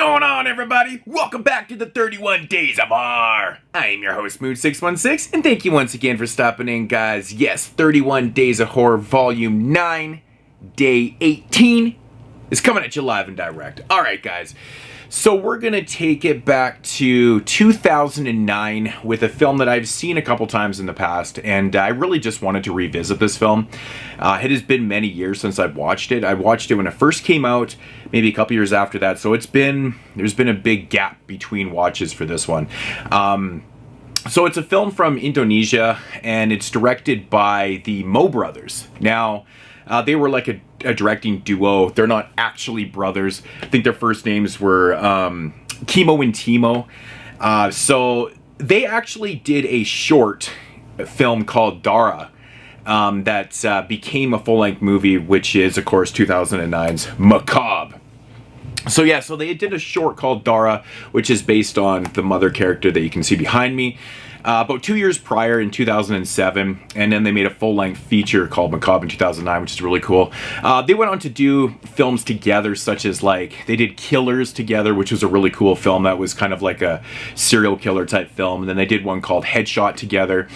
going on, everybody? Welcome back to the 31 Days of R. I am your host, Mood616, and thank you once again for stopping in, guys. Yes, 31 Days of Horror, Volume 9, Day 18 is coming at you live and direct. Alright, guys. So we're going to take it back to 2009 with a film that I've seen a couple times in the past, and I really just wanted to revisit this film. It has been many years since I've watched it. I watched it when it first came out, maybe a couple years after that, so there's been a big gap between watches for this one. So it's a film from Indonesia, and it's directed by the Mo brothers. Now, they were like a directing duo. They're not actually brothers. I think their first names were Kimo and Timo. So they actually did a short film called Dara that became a full-length movie, which is, of course, 2009's Macabre. So yeah, so they did a short called Dara, which is based on the mother character that you can see behind me. About 2 years prior, in 2007, and then they made a full-length feature called Macabre in 2009, which is really cool. They went on to do films together, such as, like, they did Killers together, which was a really cool film that was kind of like a serial killer type film. And then they did one called Headshot together,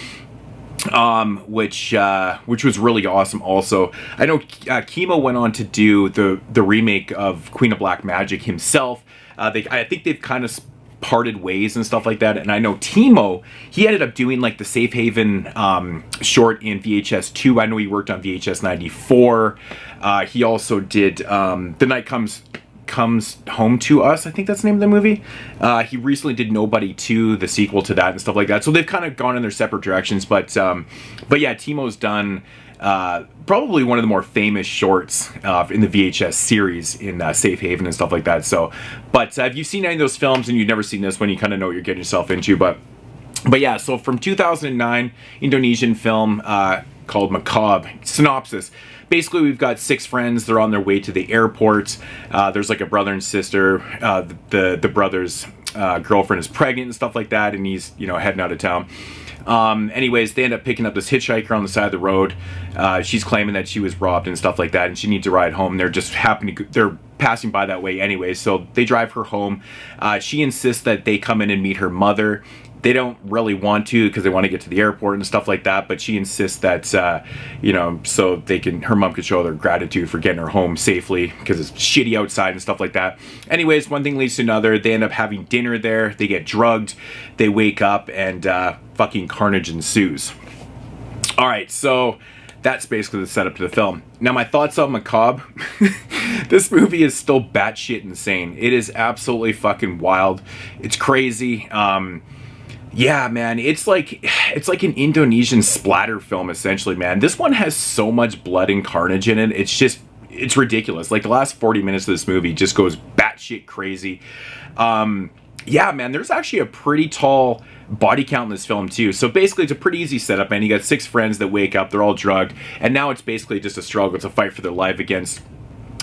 which was really awesome also. I know Kimo went on to do the remake of Queen of Black Magic himself. I think they've kind of parted ways and stuff like that. And I know Timo, he ended up doing like the Safe Haven short in VHS 2. I know he worked on VHS 94. He also did The Night Comes Home to Us, I think that's the name of the movie. He recently did Nobody 2, the sequel to that and stuff like that. So they've kind of gone in their separate directions. But yeah, Timo's done probably one of the more famous shorts in the VHS series in Safe Haven and stuff like that. So, but if you've seen any of those films and you've never seen this one, you kind of know what you're getting yourself into. But yeah, so from 2009, Indonesian film called Macabre. Synopsis. Basically, we've got 6 friends. They're on their way to the airport. There's like a brother and sister. The brother's girlfriend is pregnant and stuff like that, and he's, heading out of town. Anyways, they end up picking up this hitchhiker on the side of the road. She's claiming that she was robbed and stuff like that, and she needs a ride home. They're passing by that way anyway, so they drive her home. She insists that they come in and meet her mother. They don't really want to because they want to get to the airport and stuff like that, but she insists that, so her mom could show their gratitude for getting her home safely because it's shitty outside and stuff like that. Anyways, one thing leads to another. They end up having dinner there. They get drugged. They wake up and fucking carnage ensues. All right, so that's basically the setup to the film. Now, my thoughts on Macabre. This movie is still batshit insane. It is absolutely fucking wild. It's crazy. Yeah, man, it's like an Indonesian splatter film, essentially, man. This one has so much blood and carnage in it. It's ridiculous. Like, the last 40 minutes of this movie just goes batshit crazy. Yeah, man, there's actually a pretty tall body count in this film, too. So basically, it's a pretty easy setup, man. You got 6 friends that wake up, they're all drugged, and now it's basically just a struggle. It's a fight for their life against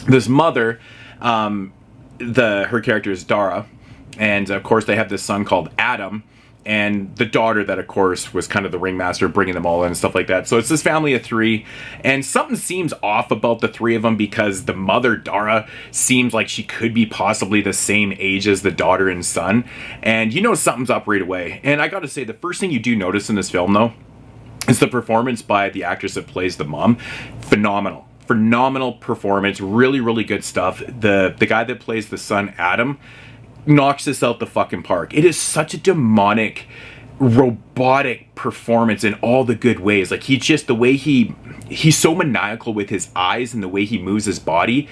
this mother. Her character is Dara, and, of course, they have this son called Adam, and the daughter that, of course, was kind of the ringmaster, bringing them all in and stuff like that. So it's this family of 3, and something seems off about the 3 of them because the mother, Dara, seems like she could be possibly the same age as the daughter and son, and something's up right away. And I gotta say, the first thing you do notice in this film, though, is the performance by the actress that plays the mom. Phenomenal performance, really, really good stuff. The guy that plays the son, Adam, knocks this out the fucking park. It is such a demonic, robotic performance in all the good ways. Like, the way he's so maniacal with his eyes and the way he moves his body.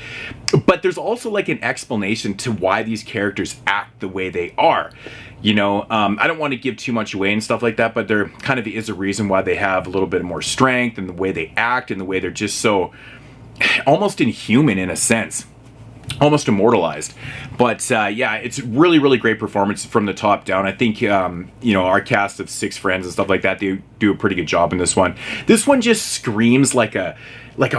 But there's also like an explanation to why these characters act the way they are. I don't want to give too much away and stuff like that, but there kind of is a reason why they have a little bit more strength and the way they act and the way they're just so almost inhuman in a sense. Almost immortalized. But yeah, it's really, really great performance from the top down. I think our cast of 6 friends and stuff like that, they do a pretty good job in this one. This one just screams like a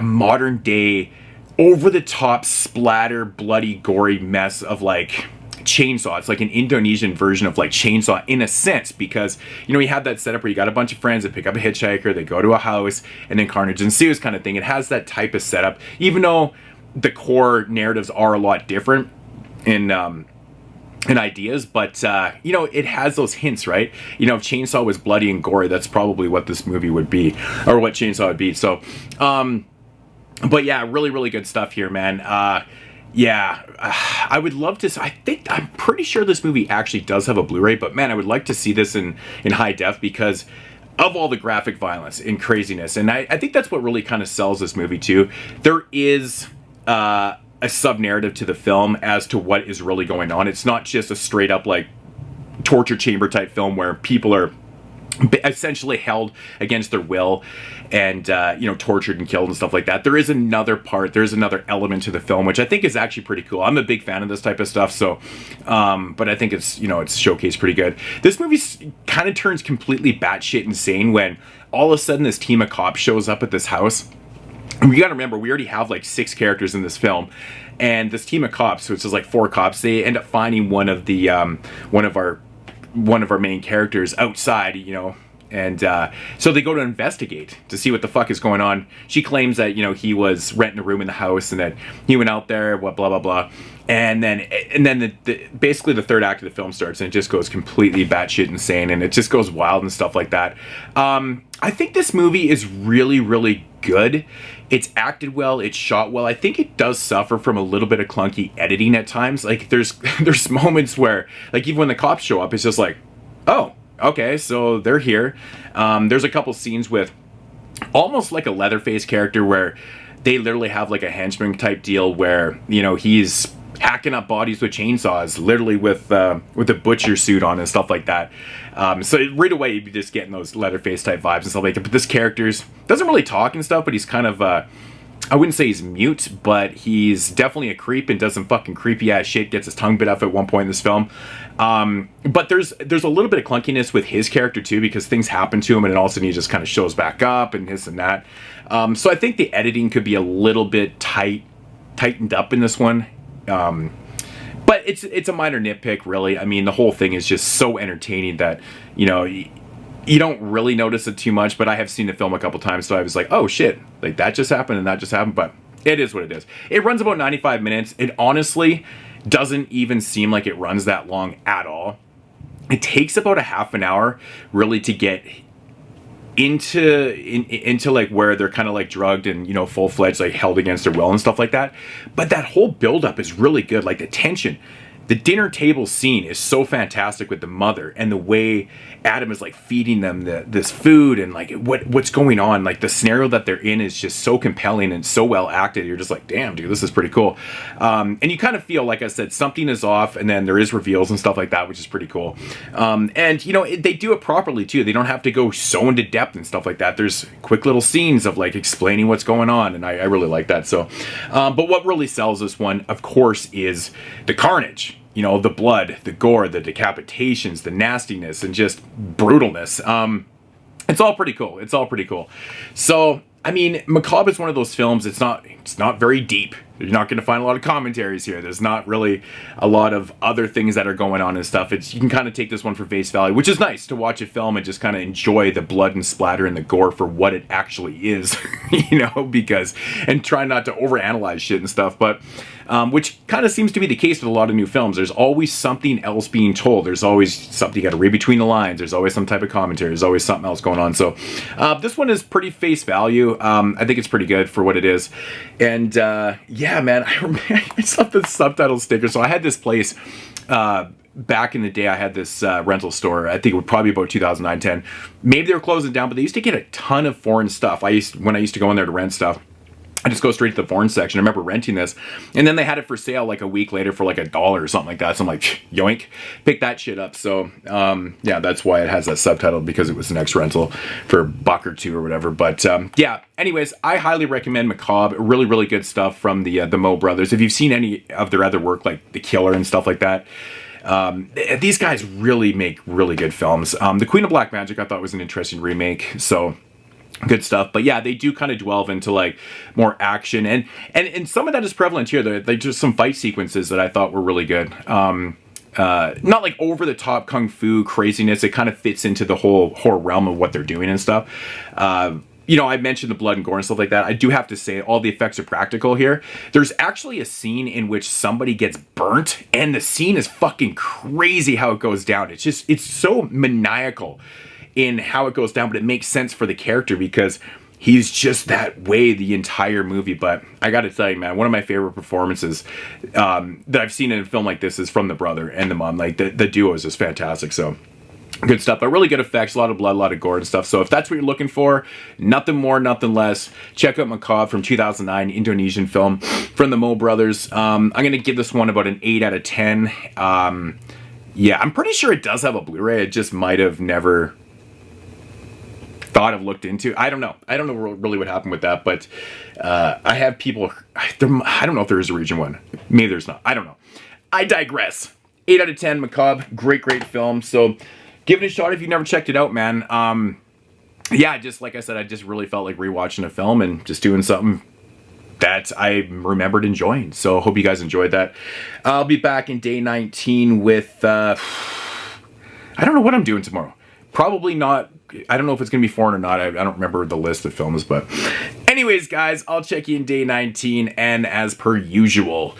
modern day over the top splatter, bloody, gory mess of like Chainsaw. It's like an Indonesian version of like Chainsaw in a sense, because you have that setup where you got a bunch of friends that pick up a hitchhiker, they go to a house, and then carnage ensues kind of thing. It has that type of setup, even though the core narratives are a lot different. In and ideas, but you know, it has those hints, right? You know, if Chainsaw was bloody and gory, that's probably what this movie would be, or what Chainsaw would be. So but yeah, really, really good stuff here, man. Yeah, I would love to. I'm pretty sure this movie actually does have a Blu-ray, but man, I would like to see this in high def because of all the graphic violence and craziness. And I think that's what really kind of sells this movie too. There is a sub-narrative to the film as to what is really going on. It's not just a straight up like torture chamber type film where people are essentially held against their will and you know, tortured and killed and stuff like that. There is another part, there's another element to the film, which I think is actually pretty cool. I'm a big fan of this type of stuff, so but I think it's, you know, it's showcased pretty good. This movie kind of turns completely batshit insane when all of a sudden this team of cops shows up at this house. We gotta remember, we already have like 6 characters in this film, and this team of cops, which is like 4 cops, they end up finding one of our main characters outside, you know, and so they go to investigate to see what the fuck is going on. She claims that, you know, he was renting a room in the house and that he went out there, what, blah blah blah, and then basically the third act of the film starts and it just goes completely batshit insane and it just goes wild and stuff like that. I think this movie is really, really good. It's acted well, it's shot well. I think it does suffer from a little bit of clunky editing at times. Like there's moments where, like, even when the cops show up, it's just like, oh, okay, so they're here. There's a couple scenes with almost like a Leatherface character where they literally have like a henchman type deal where, you know, he's hacking up bodies with chainsaws, literally with a butcher suit on and stuff like that. So right away you'd be just getting those Leatherface type vibes and stuff like that. But this character's doesn't really talk and stuff, but he's kind of I wouldn't say he's mute, but he's definitely a creep and does some fucking creepy ass shit. Gets his tongue bit off at one point in this film. But there's a little bit of clunkiness with his character too, because things happen to him and then all of a sudden he just kind of shows back up and this and that. So I think the editing could be a little bit tightened up in this one. But it's a minor nitpick, really. I mean, the whole thing is just so entertaining that, you know, you don't really notice it too much, but I have seen the film a couple times, so I was like, oh shit, like that just happened and that just happened, but it is what it is. It runs about 95 minutes. It honestly doesn't even seem like it runs that long at all. It takes about a half an hour really to get into like where they're kind of like drugged and, you know, full-fledged, like held against their will and stuff like that. But that whole build-up is really good. Like the tension, the dinner table scene is so fantastic with the mother and the way Adam is like feeding them this food and like what's going on. Like the scenario that they're in is just so compelling and so well acted. You're just like, damn, dude, this is pretty cool. And you kind of feel, like I said, something is off, and then there is reveals and stuff like that, which is pretty cool. And you know, they do it properly too. They don't have to go so into depth and stuff like that. There's quick little scenes of like explaining what's going on, and I really like that. So, but what really sells this one, of course, is the carnage. You know, the blood, the gore, the decapitations, the nastiness, and just brutalness. It's all pretty cool. It's all pretty cool. So, I mean, Macabre is one of those films, it's not very deep. You're not going to find a lot of commentaries here. There's not really a lot of other things that are going on and stuff. You can kind of take this one for face value, which is nice to watch a film and just kind of enjoy the blood and splatter and the gore for what it actually is, you know, and try not to overanalyze shit and stuff. But which kind of seems to be the case with a lot of new films. There's always something else being told. There's always something you got to read between the lines. There's always some type of commentary. There's always something else going on. So this one is pretty face value. I think it's pretty good for what it is. And yeah, man, I saw the subtitle sticker. So I had this place back in the day. I had this rental store. I think it was probably about 2009, 10. Maybe they were closing down, but they used to get a ton of foreign stuff. When I used to go in there to rent stuff, I just go straight to the foreign section. I remember renting this, and then they had it for sale like a week later for like $1 or something like that. So I'm like, yoink, pick that shit up. So yeah, that's why it has that subtitle, because it was the next rental for $1 or $2 or whatever. But yeah, anyways, I highly recommend Macabre. Really, really good stuff from the Mo brothers. If you've seen any of their other work, like The Killer and stuff like that, these guys really make really good films. The Queen of Black Magic I thought was an interesting remake. So good stuff. But yeah, they do kind of delve into like more action, and some of that is prevalent here. They just some fight sequences that I thought were really good. Not like over the top kung fu craziness. It kind of fits into the whole horror realm of what they're doing and stuff. you know, I mentioned the blood and gore and stuff like that. I do have to say all the effects are practical here. There's actually a scene in which somebody gets burnt, and the scene is fucking crazy how it goes down. It's just, it's so maniacal in how it goes down, but it makes sense for the character because he's just that way the entire movie. But I gotta tell you, man, one of my favorite performances that I've seen in a film like this is from the brother and the mom. Like, the duo is just fantastic. So good stuff, but really good effects, a lot of blood, a lot of gore and stuff. So if that's what you're looking for, nothing more, nothing less, check out Macabre from 2009, Indonesian film from the Mo brothers. I'm going to give this one about an 8 out of 10. Yeah, I'm pretty sure it does have a Blu-ray. It just might have never thought of looked into. I don't know really what happened with that, but I have people, I don't know if there is a region one. Maybe there's not. I don't know. I digress. 8 out of 10, Macabre. Great film. So give it a shot if you've never checked it out, man. Yeah, just like I said, I just really felt like rewatching a film and just doing something that I remembered enjoying. So hope you guys enjoyed that. I'll be back in day 19 with, I don't know what I'm doing tomorrow. Probably not. I don't know if it's going to be foreign or not. I don't remember the list of films, but anyways, guys, I'll check you in day 19. And as per usual,